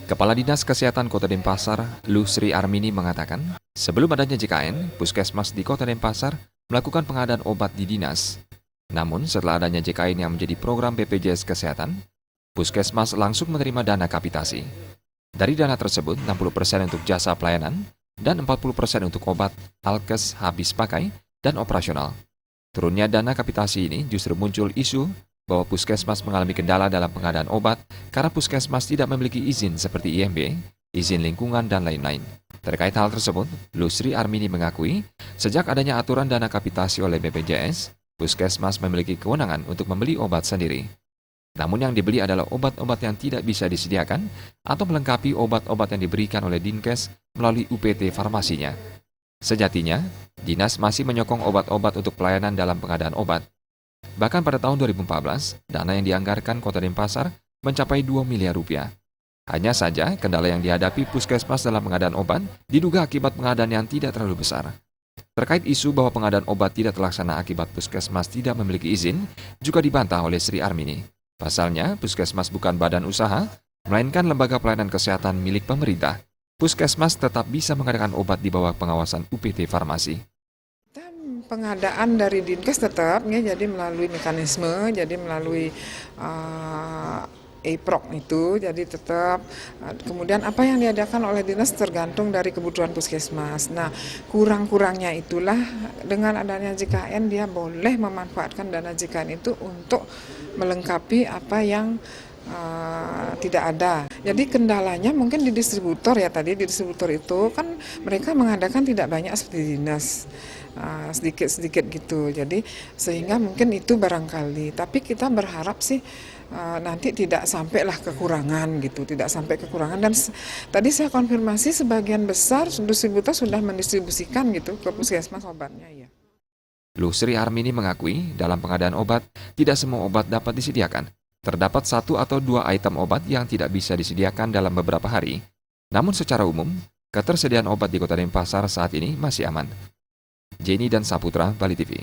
Kepala Dinas Kesehatan Kota Denpasar, Lusri Armini mengatakan, sebelum adanya JKN, Puskesmas di Kota Denpasar melakukan pengadaan obat di dinas. Namun setelah adanya JKN yang menjadi program BPJS Kesehatan, Puskesmas langsung menerima dana kapitasi. Dari dana tersebut, 60% untuk jasa pelayanan dan 40% untuk obat, alkes habis pakai, dan operasional. Turunnya dana kapitasi ini justru muncul isu bahwa Puskesmas mengalami kendala dalam pengadaan obat karena Puskesmas tidak memiliki izin seperti IMB, izin lingkungan, dan lain-lain. Terkait hal tersebut, Lusri Armini mengakui, sejak adanya aturan dana kapitasi oleh BPJS, Puskesmas memiliki kewenangan untuk membeli obat sendiri. Namun yang dibeli adalah obat-obat yang tidak bisa disediakan atau melengkapi obat-obat yang diberikan oleh Dinkes melalui UPT farmasinya. Sejatinya, Dinas masih menyokong obat-obat untuk pelayanan dalam pengadaan obat. Bahkan pada tahun 2014, dana yang dianggarkan Kota Denpasar mencapai 2 miliar rupiah. Hanya saja, kendala yang dihadapi Puskesmas dalam pengadaan obat diduga akibat pengadaan yang tidak terlalu besar. Terkait isu bahwa pengadaan obat tidak terlaksana akibat Puskesmas tidak memiliki izin, juga dibantah oleh Sri Armini. Pasalnya, Puskesmas bukan badan usaha, melainkan lembaga pelayanan kesehatan milik pemerintah. Puskesmas tetap bisa mengadakan obat di bawah pengawasan UPT Farmasi. Pengadaan dari Dinkes tetap ya, jadi melalui mekanisme, jadi melalui EPROK itu, jadi tetap. Kemudian apa yang diadakan oleh dinas tergantung dari kebutuhan puskesmas. Nah, kurang-kurangnya itulah dengan adanya JKN dia boleh memanfaatkan dana JKN itu untuk melengkapi apa yang tidak ada. Jadi kendalanya mungkin di distributor ya, tadi di distributor itu kan mereka mengadakan tidak banyak seperti dinas. Sedikit-sedikit gitu, jadi sehingga mungkin itu barangkali, tapi kita berharap sih nanti tidak sampailah kekurangan gitu, tidak sampai kekurangan. Dan tadi saya konfirmasi sebagian besar distributor sudah mendistribusikan gitu ke puskesmas obatnya ya. Lusri Armini mengakui dalam pengadaan obat tidak semua obat dapat disediakan. Terdapat 1 atau 2 item obat yang tidak bisa disediakan dalam beberapa hari. Namun secara umum, ketersediaan obat di Kota Denpasar saat ini masih aman. Jenny dan Saputra, Bali TV.